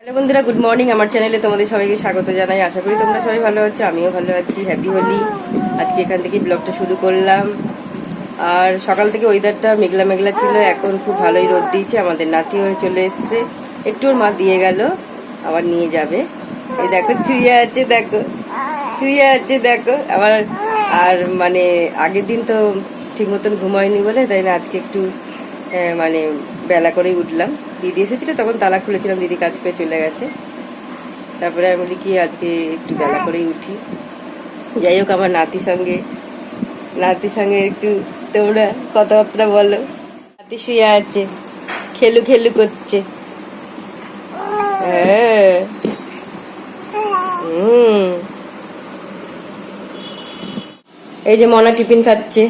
Hello বন্ধুরা, good morning. আমার চ্যানেলে তোমাদের সবাইকে স্বাগত জানাই। আশা করি তোমরা সবাই ভালো আছো, আমিও ভালো আছি। হ্যাপি হোলি। আজকে এখান থেকে ব্লগটা শুরু করলাম। আর সকাল থেকে ওয়েদারটা মেঘলা মেঘলা ছিল, এখন খুব ভালোই রোদ দিয়েছে। আমাদের নাতি হয়ে চলে এসছে, একটু ওর মা দিয়ে গেল, আবার নিয়ে যাবে। এই দেখো ছুঁয়ে আছে, দেখো ছুঁয়ে আছে, দেখো আবার। আর মানে আগের দিন তো ঠিক মতন ঘুমায়নি বলে, তাই না আজকে একটু মানে বেলা করেই উঠলাম। দিদি এসেছিল তখন তালা খুলেছিলাম, দিদি কাজ করে চলে গেছে। তারপরে আমি বলি কি আজকে একটু বেলা করেই উঠি। যাই হোক, আমার নাতির সঙ্গে একটু তোমরা কথাবার্তা বলো। নাতি শুয়ে আছে, খেলু খেলু করছে। হ্যাঁ, এই যে মনা টিফিন খাচ্ছে।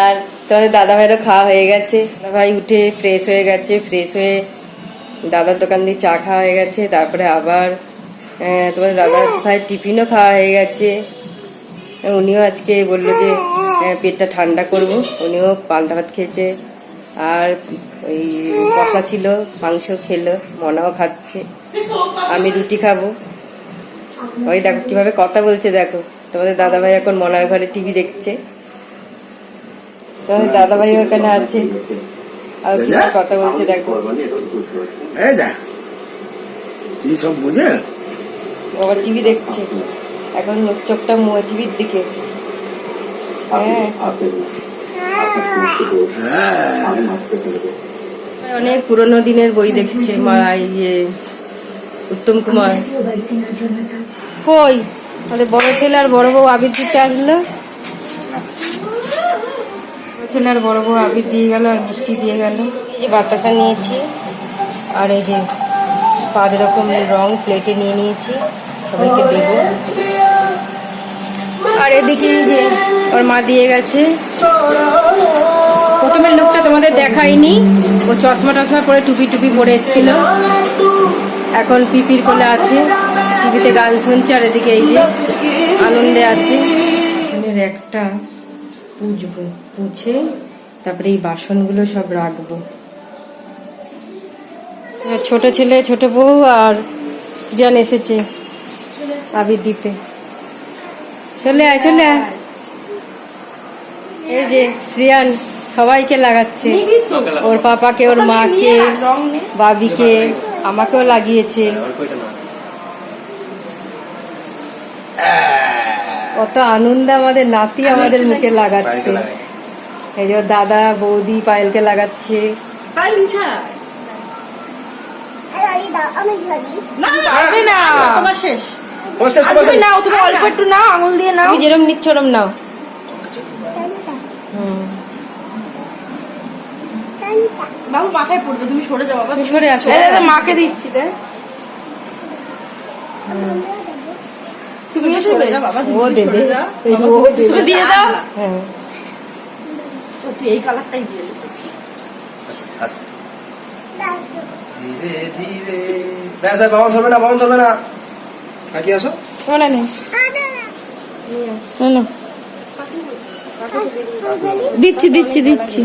আর তোমাদের দাদা ভাইয়েরও খাওয়া হয়ে গেছে। দাদা ভাই উঠে ফ্রেশ হয়ে গেছে, ফ্রেশ হয়ে দাদার দোকান দিয়ে চা খাওয়া হয়ে গেছে। তারপরে আবার তোমাদের দাদা ভাইয়ের টিফিনও খাওয়া হয়ে গেছে। উনিও আজকে বললো যে পেটটা ঠান্ডা করবো, উনিও পান্তা ভাত খেয়েছে। আর ওই কষা ছিল, মাংস খেলো, মনাও খাচ্ছে। আমি রুটি খাবো। ওই দেখো কিভাবে কথা বলছে, দেখো তোমাদের দাদা ভাই এখন মনার ঘরে টিভি দেখছে। তোমাদের দাদা ভাই ওখানে আছে, আর কিভাবে কথা বলছে দেখো। তুই সব বুঝে আবার টিভি দেখছে, এখন চোখটা টিভির দিকে। অনেক পুরনো দিনের বই দেখছে মা, ইয়ে উত্তম কুমার। কই আমাদের বড় ছেলে আর বড় বউ আবির দিতে আসলো। ছেলে আর বড় বউ আবির দিয়ে গেল, আর মিষ্টি দিয়ে গেল। এই বাতাসা নিয়েছি, আর এই যে 5 রকমের রং প্লেটে নিয়ে নিয়েছি, সবাইকে দেব। আর এদিকে এই যে ওর মা দিয়ে গেছে। প্রথমের লুকটা তোমাদের দেখাইনি, ও চশমা টশমা পরে টুপি টুপি পরে এসেছিল, এখন পিপির কোলে আছে, টিভিতে গান শুনছে। আর এদিকে এই যে আনন্দে আছে। একটা পুছবো, পুছে তারপরে এই বাসনগুলো সব রাখবো। ছোট ছেলে, ছোট বউ আর সৃজন এসেছে আবির দিতে। চলে আয়, চলে আয়। এই যে শ্রিয়ান সবাইকে লাগাচ্ছে, ওর পাপাকে, ওর মাকে, বাবিকে, আমাকেও লাগিয়েছে। কত আনন্দ, আমাদের নাতি আমাদের মুখে লাগাচ্ছে। এই যে দাদা বৌদি পায়েলকে লাগাচ্ছে। যেরম নিচ্ছ ওরম নাও। বাবু মাথায় পড়বে, তুমি সরে যাও বাবা, সরে আসো। মাকে দিচ্ছি, তুমি সরে যাও বাবা, ও দেবে, দিয়ে দাও। হ্যাঁ, এই কালারটাই দিয়েছে তো। ধীরে ধীরে ব্যাস ভাই, বাবা ধরবে না, বাবা ধরবে না। কাকি আসো, দিচ্ছি দিচ্ছি দিচ্ছি।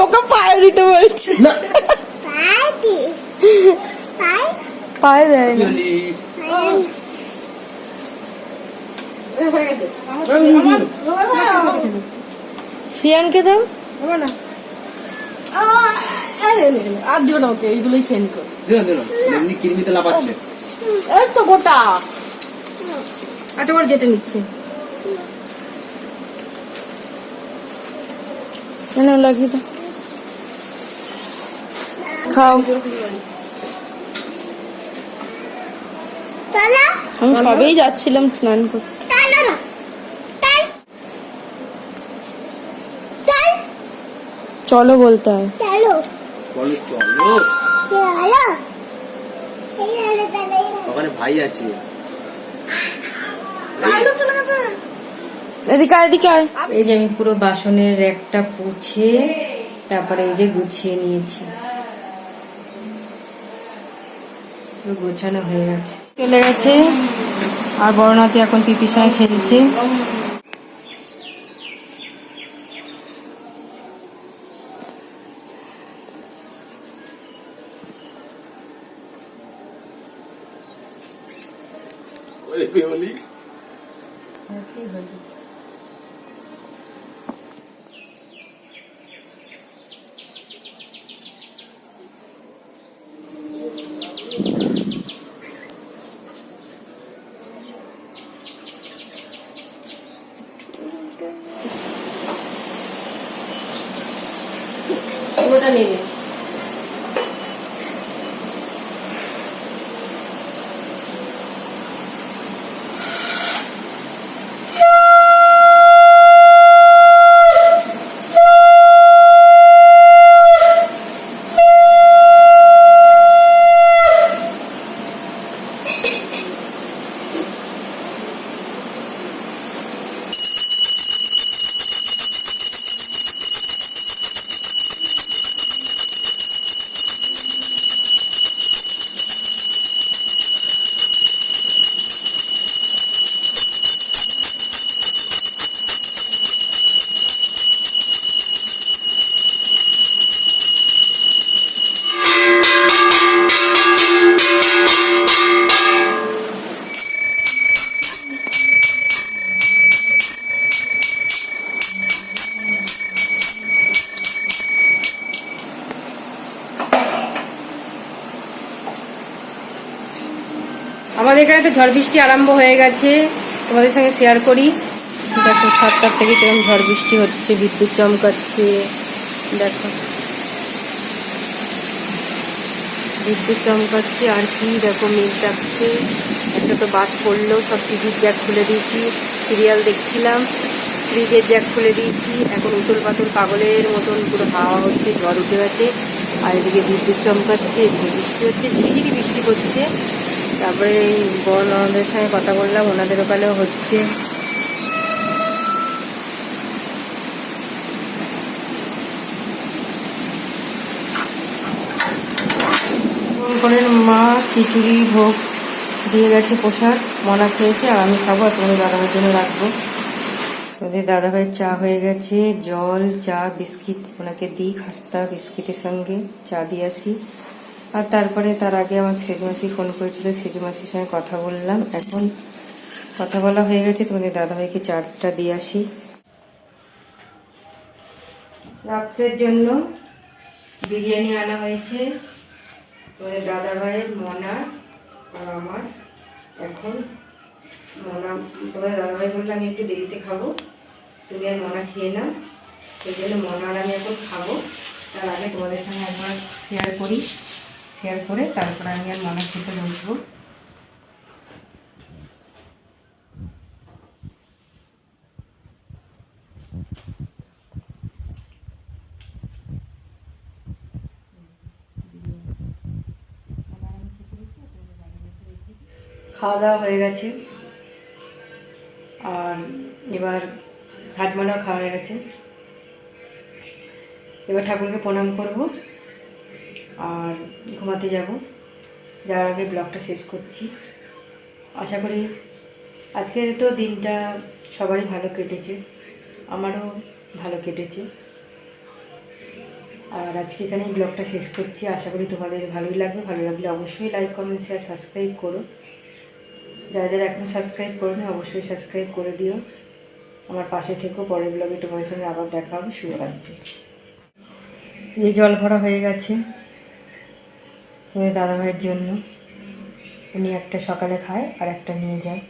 ওকে পায়ে দিতে বলছি, পায়ে দেয় না। সিয়ানকে দাও না, আর দিও না ওকে, এইগুলোই খেয়ে নিকো। এমনি কিরমিতে লাপাচ্ছে। এই তো গোটা। আচ্ছা, ওর যেটা নিচ্ছে কেন লাগিয়ে দাও, খাও। আমি সবেই যাচ্ছিলাম স্নান করতে। চলো বলতে হয়। ওখানে ভাই আছে। এদিকে এদিকে। এই যে আমি পুরো বাসনের একটা পুছে তারপরে এই যে গুছিয়ে নিয়েছি, গোছানো হয়ে গেছে, চলে গেছে। আর বড় নাতি এখন পিপির সঙ্গে খেলছে। পুরোটা নেবে। আমাদের এখানে তো ঝড় বৃষ্টি আরম্ভ হয়ে গেছে, তোমাদের সঙ্গে শেয়ার করি। দেখো 7টার থেকে কিরকম ঝড় বৃষ্টি হচ্ছে, বিদ্যুৎ চমকাচ্ছে। দেখো বিদ্যুৎ চমকাচ্ছে আর কি, দেখো মেঘ ডাকছে। একটা তো বাজ পড়লো, সব টিভির জ্যাক খুলে দিয়েছি, সিরিয়াল দেখছিলাম, ফ্রিজের জ্যাক খুলে দিয়েছি। এখন উতল পাতল পাগলের মতন পুরো হাওয়া হচ্ছে, ঝড় উঠে গেছে। আর এদিকে বিদ্যুৎ চমকাচ্ছে, এদিকে বৃষ্টি হচ্ছে, ঝিরিঝিরি বৃষ্টি করছে। তারপরে বড় ননদের সঙ্গে কথা বললাম, ওনাদের ওখানেও হচ্ছে। বোনের মা খিচুড়ি ভোগ দিয়ে গেছে, প্রসাদ মনা খেয়েছে, আর আমি খাবো, আর তোমাদের দাদাভাইয়ের জন্য রাখবো। তোমাদের দাদাভাইয়ের চা হয়ে গেছে, জল, চা, বিস্কিট ওনাকে দিই, খাস্তা বিস্কিটের সঙ্গে চা দিয়ে আসি। আর তারপরে তার আগে আমার সেজুমাসি ফোন করেছিল, সেজুমাসির সঙ্গে কথা বললাম। এখন কথা বলা হয়ে গেছে, তোমাদের দাদাভাইকে চাটা দিয়ে আসি। রাত্রের জন্য বিরিয়ানি আনা হয়েছে, তোমাদের দাদাভাইয়ের, মনা আর আমার। এখন মনা, তোমাদের দাদাভাই বললে আমি একটু দেরিতে খাবো, তুমি আর মনা খেয়ে নাও। সেই জন্য মনা আর আমি এখন খাবো। তার আগে তোমাদের সঙ্গে একবার শেয়ার করি, শেয়ার করে তারপরে আমি আর মনা খেতে বসবো। খাওয়া দাওয়া হয়ে গেছে, আর এবার হাতমালাও খাওয়া হয়ে গেছে। এবার ঠাকুরকে প্রণাম করব আর ঘুমাতে যাব। যাওয়ার আগে ব্লগটা শেষ করছি। আশা করি আজকের তো দিনটা সবারই ভালো কেটেছে, আমারও ভালো কেটেছে। আর আজকে এখানেই ব্লগটা শেষ করছি। আশা করি তোমাদের ভালোই লাগবে। ভালো লাগলে অবশ্যই লাইক, কমেন্ট, শেয়ার, সাবস্ক্রাইব করো। যারা যারা এখনও সাবস্ক্রাইব করোনি অবশ্যই সাবস্ক্রাইব করে দিও। আমার পাশে থেকেও, পরের ব্লগে তোমাদের সঙ্গে আবার দেখা হবে। শুভরাত্রি। এই জল ভরা হয়ে গেছে তোমাদের দাদাভাইয়ের জন্য, উনি একটা সকালে খায় আর একটা নিয়ে যায়।